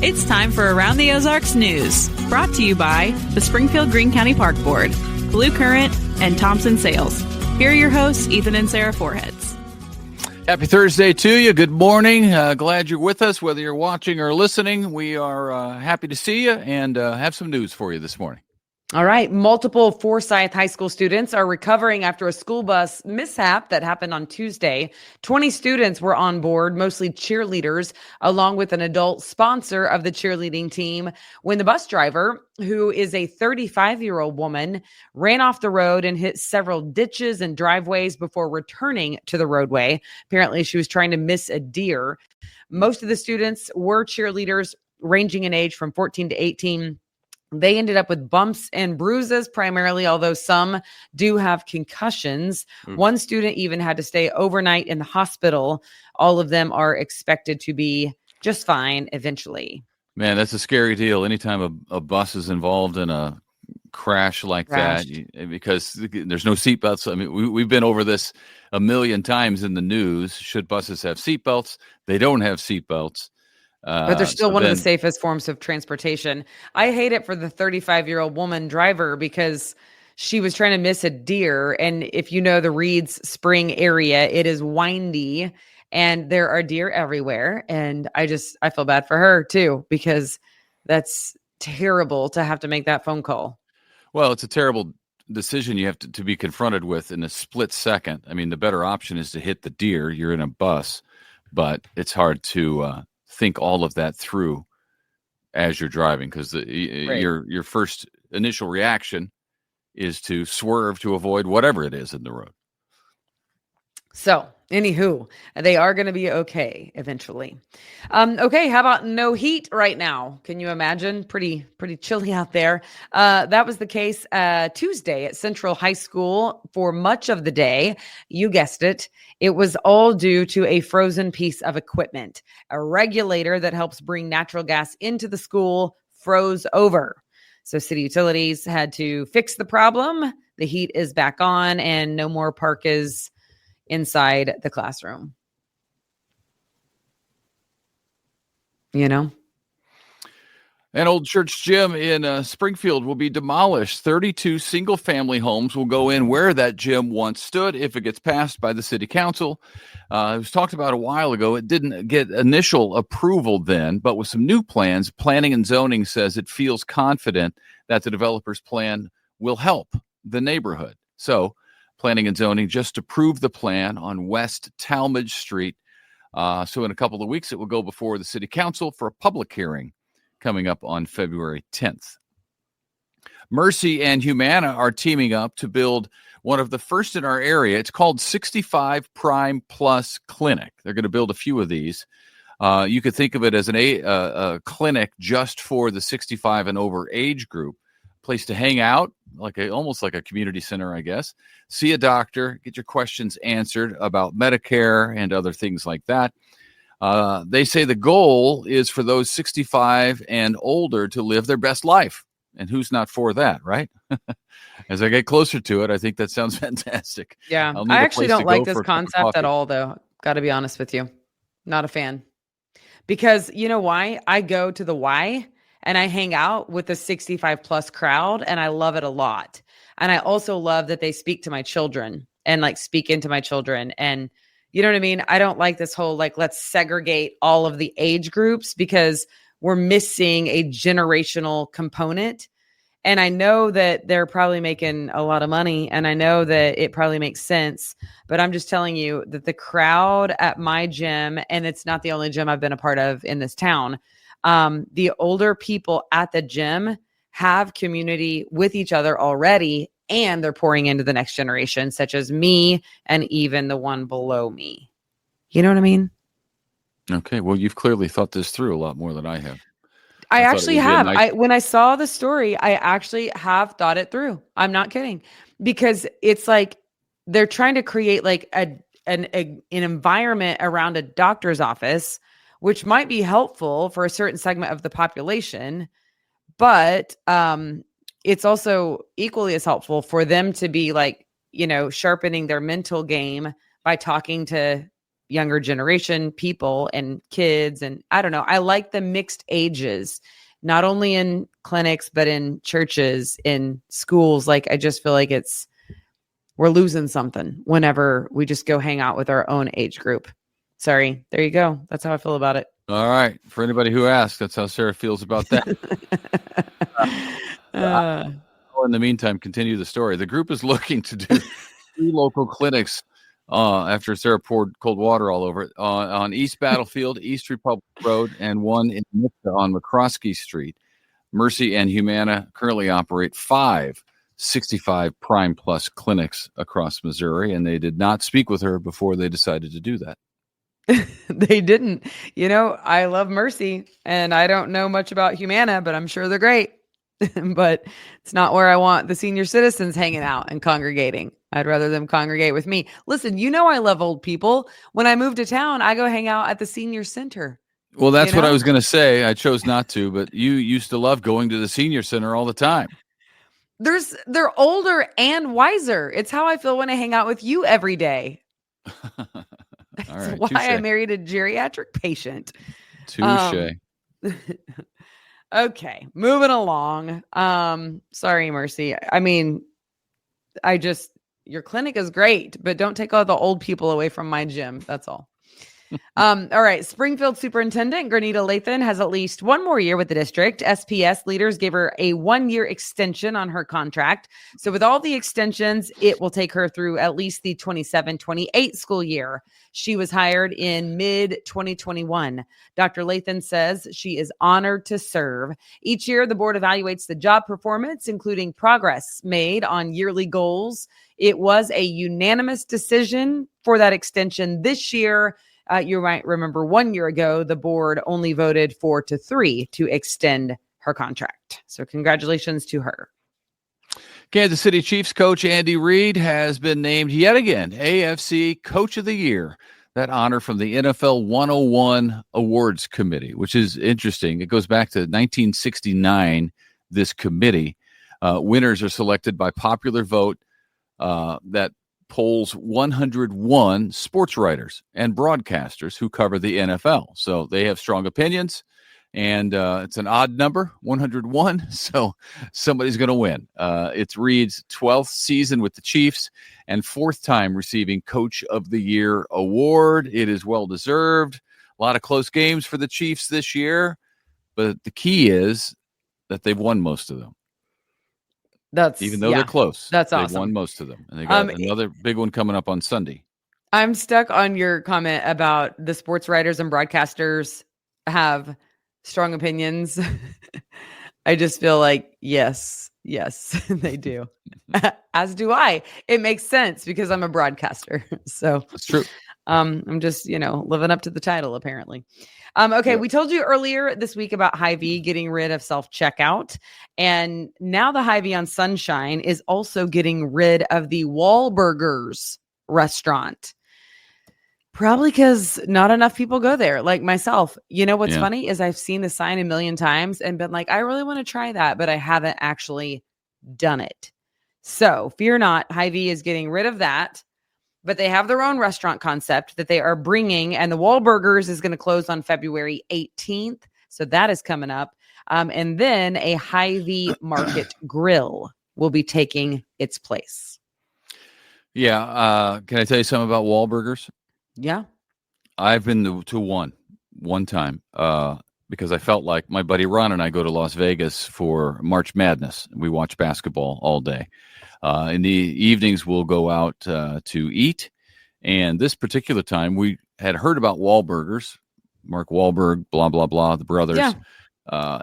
It's time for Around the Ozarks News, brought to you by the Springfield-Greene County Park Board, Blue Current, and Thompson Sales. Here are your hosts, Ethan and Sarah Foreheads. Happy Thursday to you. Good morning. Glad you're with us, whether you're watching or listening. We are happy to see you and have some news for you this morning. All right. Multiple Forsyth High School students are recovering after a school bus mishap that happened on Tuesday. 20 students were on board, mostly cheerleaders, along with an adult sponsor of the cheerleading team, when the bus driver, who is a 35-year-old woman, ran off the road and hit several ditches and driveways before returning to the roadway. Apparently, she was trying to miss a deer. Most of the students were cheerleaders ranging in age from 14 to 18. They ended up with bumps and bruises primarily, although some do have concussions. One student even had to stay overnight in the hospital. All of them are expected to be just fine eventually. Man, that's a scary deal. Anytime a bus is involved in a crash like that, because there's no seatbelts. I mean, we've been over this a million times in the news. Should buses have seatbelts? They don't have seatbelts. But they're still one of the safest forms of transportation. I hate it for the 35-year-old woman driver because she was trying to miss a deer. And if you know the Reed's Spring area, it is windy and there are deer everywhere. And I feel bad for her too, because that's terrible to have to make that phone call. Well, it's a terrible decision you have to be confronted with in a split second. I mean, the better option is to hit the deer. You're in a bus, but it's hard to think all of that through as you're driving, because your first initial reaction is to swerve to avoid whatever it is in the road. So, anywho, they are going to be okay eventually. Okay, how about no heat right now? Can you imagine? Pretty chilly out there. That was the case Tuesday at Central High School for much of the day. You guessed it. It was all due to a frozen piece of equipment. A regulator that helps bring natural gas into the school froze over. So city utilities had to fix the problem. The heat is back on and no more parkas inside the classroom. You know? An old church gym in Springfield will be demolished. 32 single-family homes will go in where that gym once stood if it gets passed by the city council. It was talked about a while ago. It didn't get initial approval then, but with some new plans, planning and zoning says it feels confident that the developer's plan will help the neighborhood. So planning and zoning just approved the plan on West Talmadge Street. So in a couple of weeks, it will go before the city council for a public hearing coming up on February 10th. Mercy and Humana are teaming up to build one of the first in our area. It's called 65 Prime Plus Clinic. They're going to build a few of these. You could think of it as a clinic just for the 65 and over age group. Place to hang out, almost like a community center, I guess. See a doctor, get your questions answered about Medicare and other things like that. They say the goal is for those 65 and older to live their best life. And who's not for that, right? As I get closer to it, I think that sounds fantastic. Yeah, I actually don't like this concept at all, though. Got to be honest with you. Not a fan. Because you know why? I go to the Y and I hang out with the 65 plus crowd and I love it a lot. And I also love that they speak to my children and speak into my children. And you know what I mean? I don't like this whole, let's segregate all of the age groups because we're missing a generational component. And I know that they're probably making a lot of money and I know that it probably makes sense, but I'm just telling you that the crowd at my gym, and it's not the only gym I've been a part of in this town, the older people at the gym have community with each other already, and they're pouring into the next generation, such as me and even the one below me. You know what I mean? Okay. Well, you've clearly thought this through a lot more than I have. I actually have. When I saw the story, I actually have thought it through. I'm not kidding, because it's they're trying to create an environment around a doctor's office, which might be helpful for a certain segment of the population, but it's also equally as helpful for them to be sharpening their mental game by talking to younger generation people and kids. And I don't know, I like the mixed ages, not only in clinics, but in churches, in schools. Like, I just feel like we're losing something whenever we just go hang out with our own age group. Sorry. There you go. That's how I feel about it. All right. For anybody who asked, that's how Sarah feels about that. In the meantime, continue the story. The group is looking to do 3 local clinics after Sarah poured cold water all over it on East Battlefield, East Republic Road, and one in Nipta on McCroskey Street. Mercy and Humana currently operate 5 65 Prime Plus clinics across Missouri, and they did not speak with her before they decided to do that. They didn't. I love Mercy, and I don't know much about Humana, but I'm sure they're great. But it's not where I want the senior citizens hanging out and congregating. I'd rather them congregate with me. Listen, I love old people. When I move to town, I go hang out at the senior center. Well, that's what I was going to say. I chose not to, but you used to love going to the senior center all the time. They're older and wiser. It's how I feel when I hang out with you every day. That's why I married a geriatric patient. Touche. Okay, moving along. Sorry, Mercy. I mean, your clinic is great, but don't take all the old people away from my gym. That's all. All right. Springfield Superintendent Granita Lathan has at least one more year with the district. SPS leaders gave her a 1-year extension on her contract. So with all the extensions, it will take her through at least the 27-28 school year. She was hired in mid-2021. Dr. Lathan says she is honored to serve. Each year, the board evaluates the job performance, including progress made on yearly goals. It was a unanimous decision for that extension this year. You might remember 1 year ago, the board only voted 4-3 to extend her contract. So congratulations to her. Kansas City Chiefs coach Andy Reid has been named yet again AFC Coach of the Year. That honor from the NFL 101 Awards Committee, which is interesting. It goes back to 1969, this committee. Winners are selected by popular vote that polls 101 sports writers and broadcasters who cover the NFL. So they have strong opinions, and it's an odd number, 101. So somebody's going to win. It's Reid's 12th season with the Chiefs and 4th time receiving Coach of the Year award. It is well-deserved. A lot of close games for the Chiefs this year, but the key is that they've won most of them. Even though they're close. That's awesome. They've won most of them. And they got another big one coming up on Sunday. I'm stuck on your comment about the sports writers and broadcasters have strong opinions. I just feel like, yes, they do. As do I. It makes sense because I'm a broadcaster. So that's true. I'm just, living up to the title, apparently. Okay, we told you earlier this week about HyVee getting rid of self-checkout. And now the HyVee on Sunshine is also getting rid of the Wahlburgers restaurant. Probably because not enough people go there, like myself. What's funny is I've seen the sign a million times and been like, I really want to try that, but I haven't actually done it. So fear not, HyVee is getting rid of that. But they have their own restaurant concept that they are bringing, and the Wahlburgers is going to close on February 18th. So that is coming up. And then a HyVee Market Grill will be taking its place. Yeah. Can I tell you something about Wahlburgers? Yeah. I've been to one time because I felt like my buddy Ron and I go to Las Vegas for March Madness. We watch basketball all day. In the evenings, we'll go out to eat. And this particular time, we had heard about Wahlburgers, Mark Wahlberg, blah, blah, blah, the brothers. Yeah.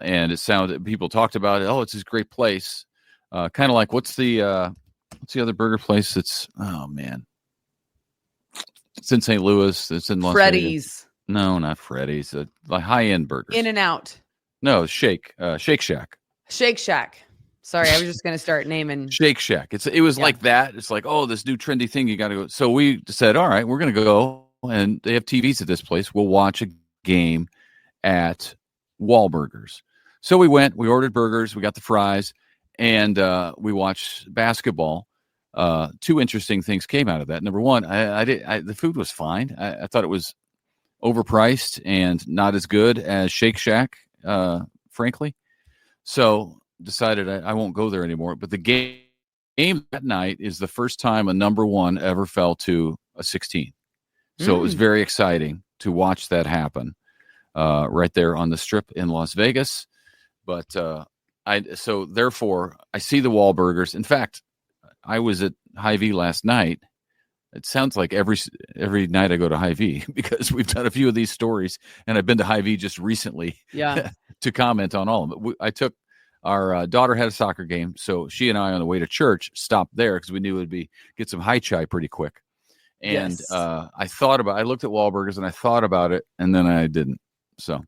And it sounded, people talked about it. Oh, it's this great place. Kind of like, what's the other burger place that's, oh, man. It's in St. Louis. It's in Las Freddy's. Vegas. No, not Freddy's. Like high-end burgers. In-N-Out. No, Shake Shack. Shake Shack. Sorry, I was just going to start naming. Shake Shack. It was like that. It's like, oh, this new trendy thing, you got to go. So we said, all right, we're going to go. And they have TVs at this place. We'll watch a game at Wahlburgers. So we went, we ordered burgers, we got the fries, and we watched basketball. two interesting things came out of that. Number one, the food was fine. I thought it was overpriced and not as good as Shake Shack, frankly. So decided I won't go there anymore. But the game that night is the first time a number one ever fell to a 16. So it was very exciting to watch that happen right there on the Strip in Las Vegas. But therefore I see the Wahlburgers. In fact, I was at HyVee last night. It sounds like every night I go to HyVee because we've done a few of these stories, and I've been to HyVee just recently to comment on all of them. I took our daughter had a soccer game, so she and I on the way to church stopped there because we knew it would get some high chai pretty quick. And I looked at Wahlburgers and I thought about it, and then I didn't. So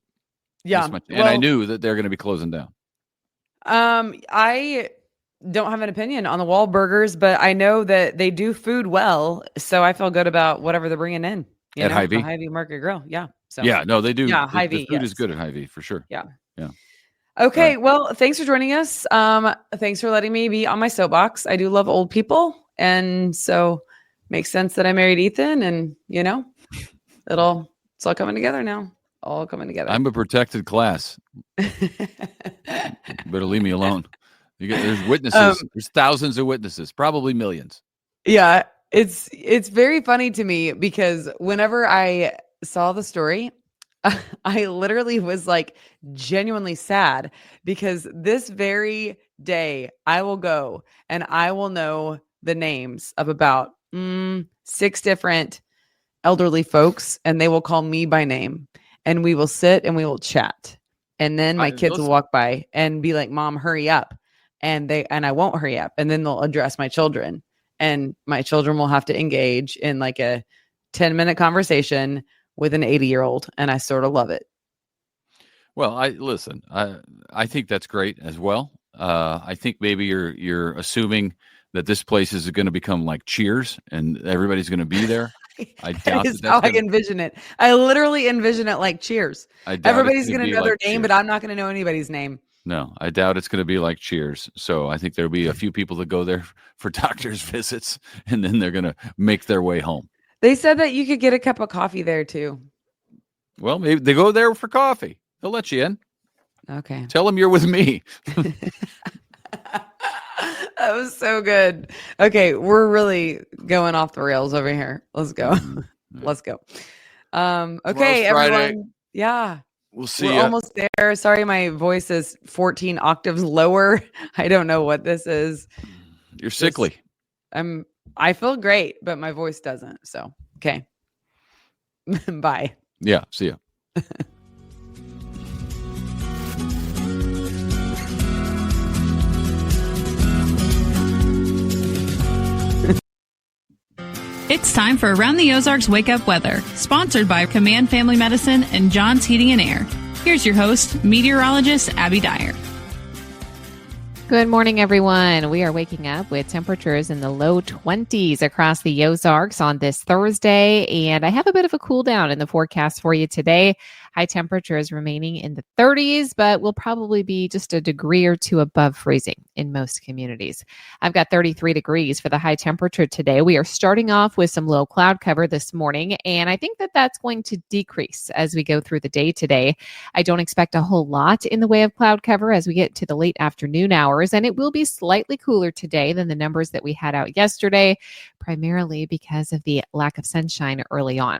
I knew that they're going to be closing down. I don't have an opinion on the Wahlburgers, but I know that they do food well, so I feel good about whatever they're bringing in. At HyVee? HyVee Market Grill, yeah. So they do. Yeah, HyVee. The food is good at HyVee for sure. Yeah. Yeah. Okay, well, thanks for joining us. Thanks for letting me be on my soapbox. I do love old people, and so makes sense that I married Ethan, and it's all coming together now. All coming together. I'm a protected class. Better leave me alone. There's witnesses. There's thousands of witnesses, probably millions. Yeah, it's very funny to me because whenever I saw the story, I literally was like genuinely sad because this very day I will go and I will know the names of about 6 different elderly folks, and they will call me by name, and we will sit and we will chat, and then my kids will walk by and be like, "Mom, hurry up." And I won't hurry up. And then they'll address my children, and my children will have to engage in like a 10-minute conversation with an 80-year-old. And I sort of love it. Well, I think that's great as well. I think maybe you're assuming that this place is going to become like Cheers and everybody's going to be there. I doubt that's how I envision it. I literally envision it like Cheers. Everybody's going to know their name, but I'm not going to know anybody's name. No, I doubt it's going to be like Cheers. So I think there'll be a few people that go there for doctor's visits, and then they're going to make their way home. They said that you could get a cup of coffee there too. Well, maybe they go there for coffee. They'll let you in. Okay. Tell them you're with me. That was so good. Okay, we're really going off the rails over here. Let's go. Let's go. Okay, everyone. Yeah. We'll see. We're almost there. Sorry, my voice is 14 octaves lower. I don't know what this is. You're sickly. I feel great, but my voice doesn't. So, okay. Bye. Yeah. See ya. It's time for Around the Ozarks Wake Up Weather, sponsored by Command Family Medicine and John's Heating and Air. Here's your host, meteorologist Abby Dyer. Good morning, everyone. We are waking up with temperatures in the low 20s across the Ozarks on this Thursday, and I have a bit of a cool down in the forecast for you today. High temperatures remaining in the 30s, but will probably be just a degree or two above freezing in most communities. I've got 33 degrees for the high temperature today. We are starting off with some low cloud cover this morning, and I think that that's going to decrease as we go through the day today. I don't expect a whole lot in the way of cloud cover as we get to the late afternoon hours, and it will be slightly cooler today than the numbers that we had out yesterday, primarily because of the lack of sunshine early on.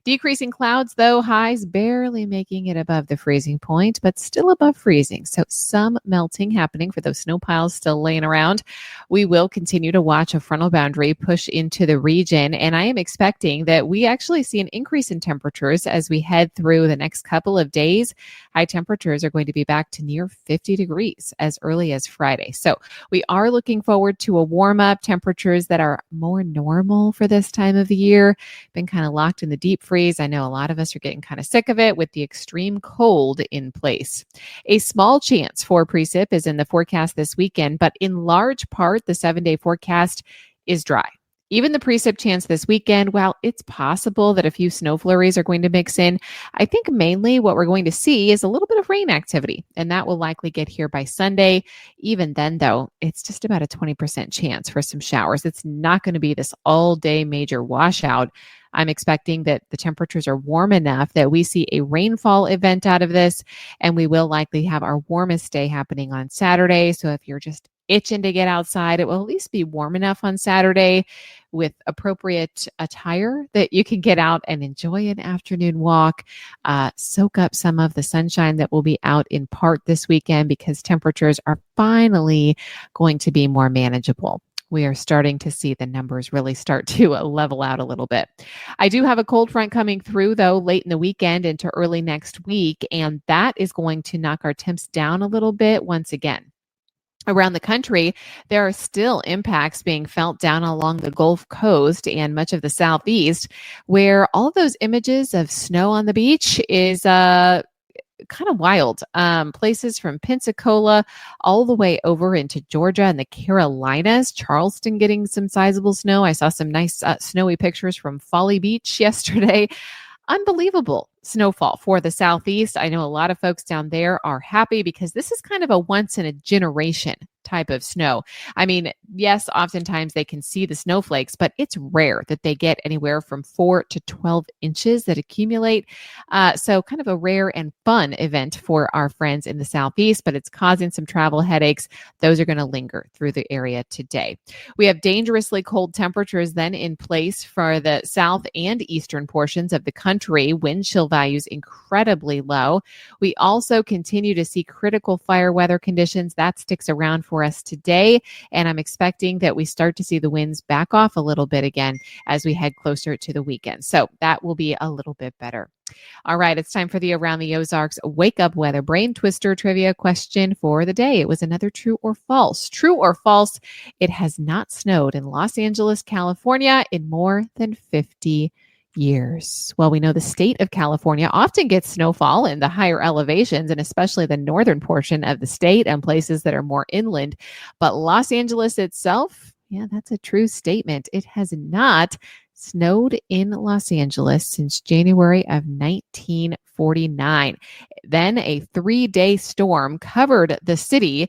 Decreasing clouds, though, highs barely making it above the freezing point, but still above freezing. So some melting happening for those snow piles still laying around. We will continue to watch a frontal boundary push into the region, and I am expecting that we actually see an increase in temperatures as we head through the next couple of days. High temperatures are going to be back to near 50 degrees as early as Friday. So we are looking forward to a warm up, temperatures that are more normal for this time of the year. Been kind of locked in the deep freeze. I know a lot of us are getting kind of sick of it with the extreme cold in place. A small chance for precip is in the forecast this weekend, but in large part, the 7-day forecast is dry. Even the precip chance this weekend, while it's possible that a few snow flurries are going to mix in, I think mainly what we're going to see is a little bit of rain activity, and that will likely get here by Sunday. Even then, though, it's just about a 20% chance for some showers. It's not going to be this all-day major washout. I'm expecting that the temperatures are warm enough that we see a rainfall event out of this, and we will likely have our warmest day happening on Saturday. So if you're just itching to get outside, it will at least be warm enough on Saturday with appropriate attire that you can get out and enjoy an afternoon walk, soak up some of the sunshine that will be out in part this weekend because temperatures are finally going to be more manageable. We are starting to see the numbers really start to level out a little bit. I do have a cold front coming through, though, late in the weekend into early next week, and that is going to knock our temps down a little bit once again. Around the country, there are still impacts being felt down along the Gulf Coast and much of the Southeast, where all of those images of snow on the beach is kind of wild. Places from Pensacola all the way over into Georgia and the Carolinas, Charleston getting some sizable snow. I saw some nice snowy pictures from Folly Beach yesterday. Unbelievable snowfall for the Southeast. I know a lot of folks down there are happy because this is kind of a once in a generation type of snow. I mean, yes, oftentimes they can see the snowflakes, but it's rare that they get anywhere from 4 to 12 inches that accumulate. So kind of a rare and fun event for our friends in the Southeast, but it's causing some travel headaches. Those are going to linger through the area today. We have dangerously cold temperatures then in place for the south and eastern portions of the country. Wind chill values incredibly low. We also continue to see critical fire weather conditions. That sticks around for us today, and I'm expecting that we start to see the winds back off a little bit again as we head closer to the weekend. So that will be a little bit better. All right, it's time for the Around the Ozarks Wake Up Weather Brain Twister trivia question for the day. It was another true or false. True or false, it has not snowed in Los Angeles, California in more than 50 years. Well, we know the state of California often gets snowfall in the higher elevations and especially the northern portion of the state and places that are more inland. But Los Angeles itself, yeah, that's a true statement. It has not snowed in Los Angeles since January of 1949. Then a 3-day storm covered the city.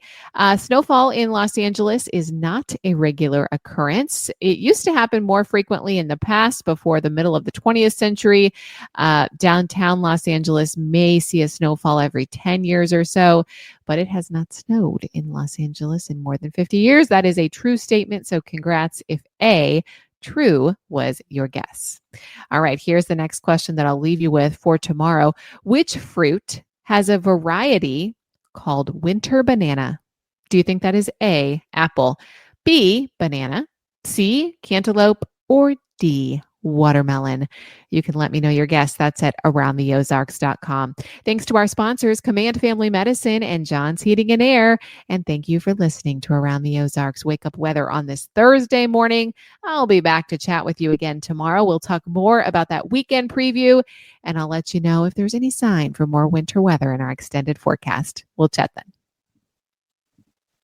Snowfall in Los Angeles is not a regular occurrence. It used to happen more frequently in the past before the middle of the 20th century. Downtown Los Angeles may see a snowfall every 10 years or so, but it has not snowed in Los Angeles in more than 50 years. That is a true statement. So congrats if A, true was your guess. All right, here's the next question that I'll leave you with for tomorrow. Which fruit has a variety called winter banana? Do you think that is A, apple, B, banana, C, cantaloupe, or D, watermelon? You can let me know your guess. That's at aroundtheozarks.com. Thanks to our sponsors, Command Family Medicine and John's Heating and Air. And thank you for listening to Around the Ozarks Wake Up Weather on this Thursday morning. I'll be back to chat with you again tomorrow. We'll talk more about that weekend preview, and I'll let you know if there's any sign for more winter weather in our extended forecast. We'll chat then.